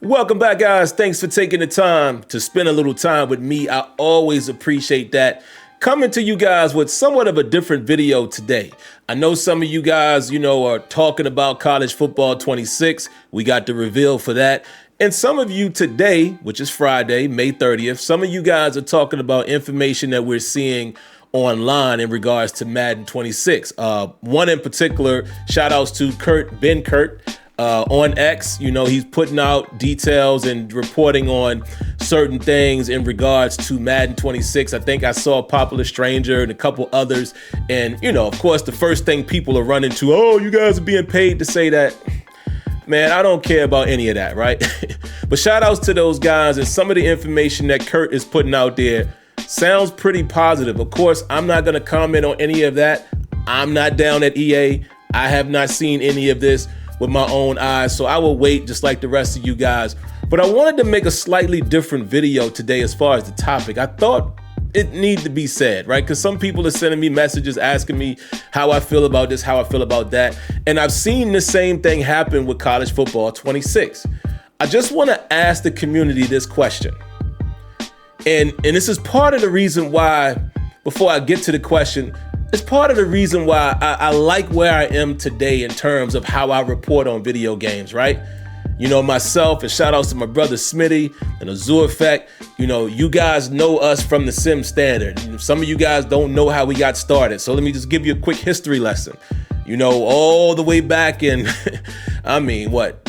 Welcome back, guys. Thanks for taking the time to spend a little time with me. I always appreciate that. Coming to you guys with somewhat of a different video today. I know some of you guys, are talking about college football 26. We got the reveal for that. And some of you today, which is Friday, May 30th, some of you guys are talking about information that we're seeing online in regards to Madden 26. One in particular, shout outs to Ben Kurt. On X, he's putting out details and reporting on certain things in regards to Madden 26. I think I saw Popular Stranger and a couple others. And, of course, the first thing people are running to, oh, you guys are being paid to say that. Man, I don't care about any of that, right? But shout outs to those guys, and some of the information that Kurt is putting out there sounds pretty positive. Of course, I'm not going to comment on any of that. I'm not down at EA. I have not seen any of this with my own eyes, so I will wait just like the rest of you guys. But I wanted to make a slightly different video today as far as the topic. I thought it needed to be said, right? Because some people are sending me messages asking me how I feel about this, how I feel about that. And I've seen the same thing happen with college football 26. I just want to ask the community this question. And this is part of the reason why, before I get to the question, it's part of the reason why I like where I am today in terms of how I report on video games, right? Myself, and shout outs to my brother Smitty and Azure Effect. You guys know us from the Sim Standard. Some of you guys don't know how we got started. So let me just give you a quick history lesson. All the way back in,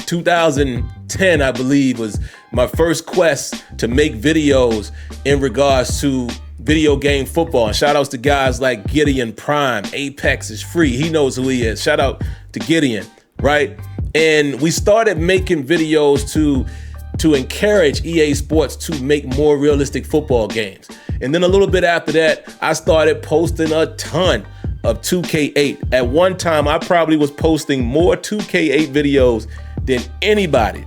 2010, I believe, was my first quest to make videos in regards to video game football. And shout outs to guys like Gideon Prime. Apex is free. He knows who he is. Shout out to Gideon, right? And we started making videos to encourage EA Sports to make more realistic football games. And then a little bit after that, I started posting a ton of 2K8. At one time, I probably was posting more 2K8 videos than anybody,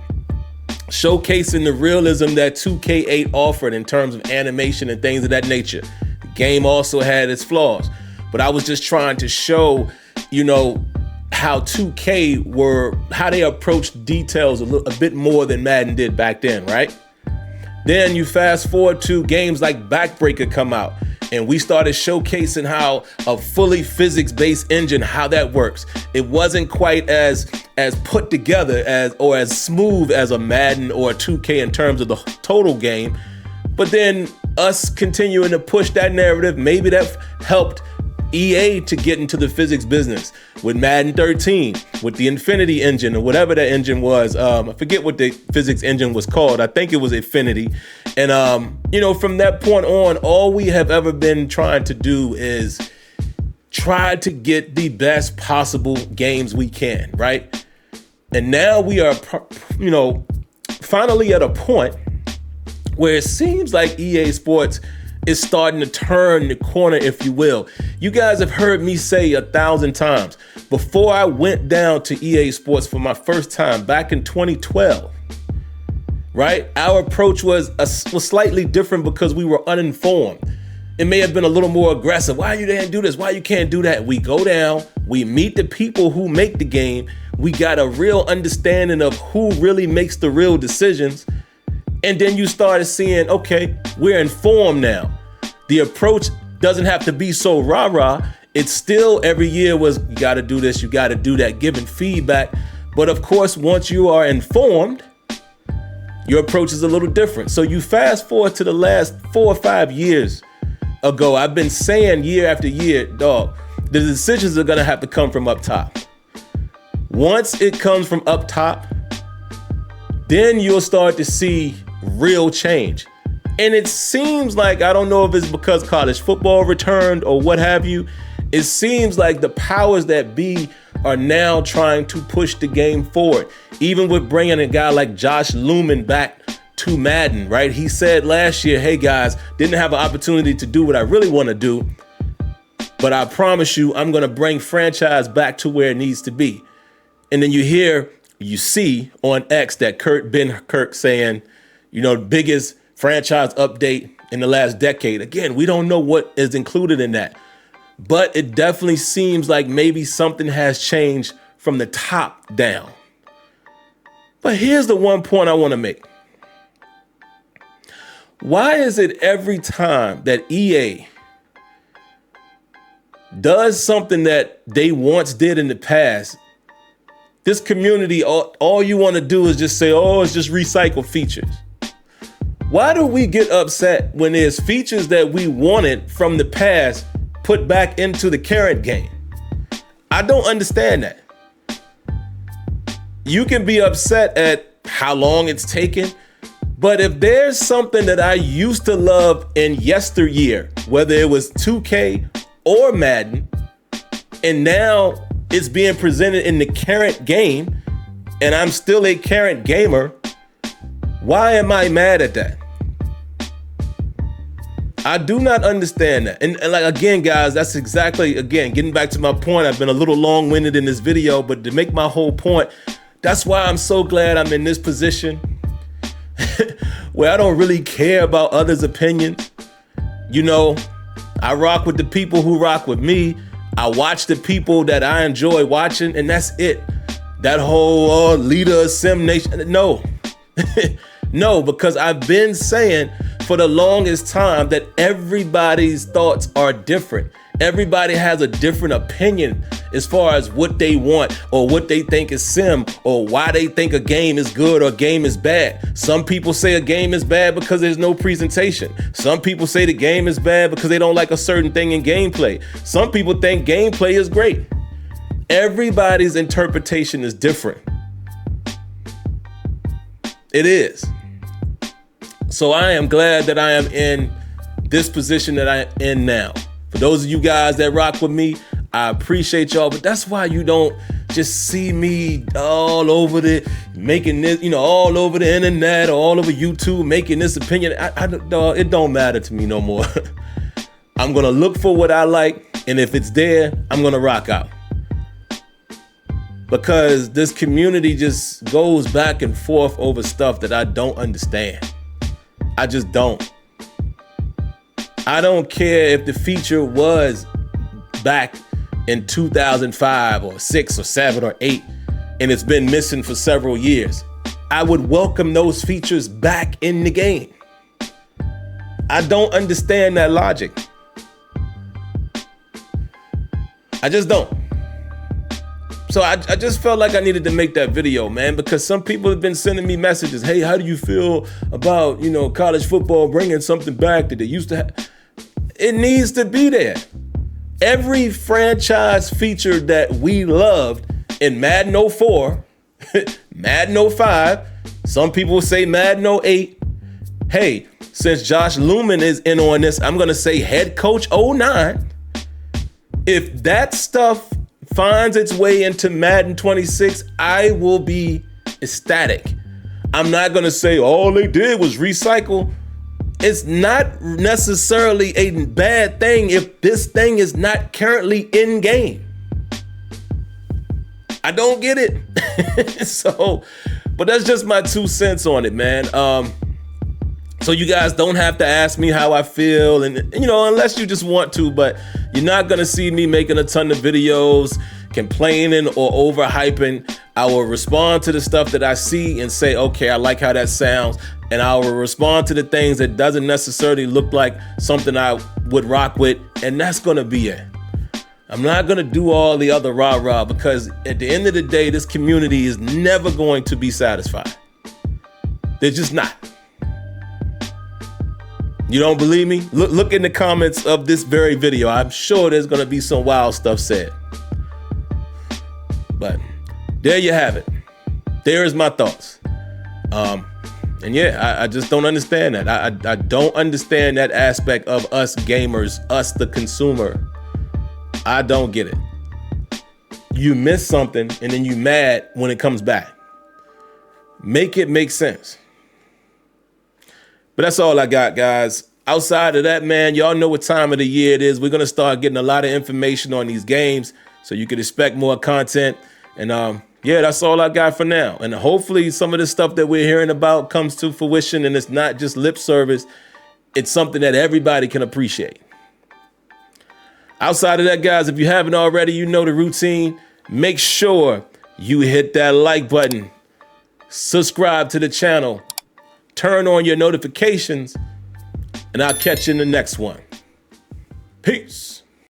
showcasing the realism that 2K8 offered in terms of animation and things of that nature. The game also had its flaws, but I was just trying to show, how 2K how they approached details a bit more than Madden did back then, right? Then you fast forward to games like Backbreaker come out, and we started showcasing how a fully physics-based engine, how that works. It wasn't quite as put together as smooth as a Madden or a 2K in terms of the total game. But then us continuing to push that narrative, maybe that helped EA to get into the physics business with Madden 13, with the Infinity engine or whatever that engine was. I forget what the physics engine was called. I think it was Infinity. And, from that point on, all we have ever been trying to do is try to get the best possible games we can, right? And now we are, finally at a point where it seems like EA Sports is starting to turn the corner, if you will. You guys have heard me say 1,000 times, before I went down to EA Sports for my first time back in 2012, right? Our approach was slightly different because we were uninformed. It may have been a little more aggressive. Why you didn't do this? Why you can't do that? We go down, we meet the people who make the game. We got a real understanding of who really makes the real decisions. And then you started seeing, okay, we're informed now. The approach doesn't have to be so rah-rah. It's still every year was, you got to do this, you got to do that, giving feedback. But of course, once you are informed, your approach is a little different. So you fast forward to the last 4 or 5 years ago, I've been saying year after year, dog, the decisions are going to have to come from up top. Once it comes from up top, then you'll start to see real change. And it seems like, I don't know if it's because college football returned or what have you, it seems like the powers that be are now trying to push the game forward. Even with bringing a guy like Josh Lumen back to Madden, right? He said last year, hey guys, didn't have an opportunity to do what I really want to do, but I promise you, I'm going to bring franchise back to where it needs to be. And then you see on X that Ben Kurt saying, biggest franchise update in the last decade. Again, we don't know what is included in that, but it definitely seems like maybe something has changed from the top down. But here's the one point I want to make. Why is it every time that EA does something that they once did in the past, this community, all you want to do is just say, oh, it's just recycle features? Why do we get upset when there's features that we wanted from the past put back into the current game? I don't understand that. You can be upset at how long it's taken, but if there's something that I used to love in yesteryear, whether it was 2K or Madden, and now it's being presented in the current game, and I'm still a current gamer, why am I mad at that? I do not understand that. And like, again, guys, that's exactly, again, getting back to my point, I've been a little long-winded in this video, but to make my whole point, that's why I'm so glad I'm in this position where I don't really care about others' opinions. You know, I rock with the people who rock with me. I watch the people that I enjoy watching, and that's it. That whole leader of Sim Nation, no. No, because I've been saying for the longest time that everybody's thoughts are different. Everybody has a different opinion as far as what they want or what they think is sim or why they think a game is good or a game is bad. Some people say a game is bad because there's no presentation. Some people say the game is bad because they don't like a certain thing in gameplay. Some people think gameplay is great. Everybody's interpretation is different. It is. So I am glad that I am in this position that I am in now. For those of you guys that rock with me, I appreciate y'all, but that's why you don't just see me all over making this, all over the internet or all over YouTube, making this opinion. It don't matter to me no more. I'm gonna look for what I like, and if it's there, I'm gonna rock out. Because this community just goes back and forth over stuff that I don't understand. I just don't. I don't care if the feature was back in 2005 or 6 or 7 or 8 and it's been missing for several years. I would welcome those features back in the game. I don't understand that logic. I just don't. So I just felt like I needed to make that video, man, because some people have been sending me messages. Hey, how do you feel about, college football bringing something back that they used to have? It needs to be there. Every franchise feature that we loved in Madden 04, Madden 05, some people say Madden 08. Hey, since Josh Lumen is in on this, I'm going to say head coach 09. If that stuff finds its way into Madden 26, I will be ecstatic. I'm not going to say all they did was recycle. It's not necessarily a bad thing if this thing is not currently in game. I don't get it. So, but that's just my 2 cents on it, man. So you guys don't have to ask me how I feel, and unless you just want to, but you're not gonna see me making a ton of videos complaining or overhyping. I will respond to the stuff that I see and say, okay, I like how that sounds, and I will respond to the things that doesn't necessarily look like something I would rock with, and that's gonna be it. I'm not gonna do all the other rah-rah, because at the end of the day, this community is never going to be satisfied. They're just not. You don't believe me? Look in the comments of this very video. I'm sure there's gonna be some wild stuff said. But there you have it. There is my thoughts. And yeah, I just don't understand that. I don't understand that aspect of us gamers, us the consumer. I don't get it. You miss something and then you mad when it comes back. Make it make sense. But that's all I got, guys. Outside of that, man, y'all know what time of the year it is. We're going to start getting a lot of information on these games, so you can expect more content. And yeah, that's all I got for now. And hopefully some of the stuff that we're hearing about comes to fruition, and it's not just lip service. It's something that everybody can appreciate. Outside of that, guys, if you haven't already, you know the routine. Make sure you hit that like button. subscribe to the channel, turn on your notifications, and I'll catch you in the next one. Peace.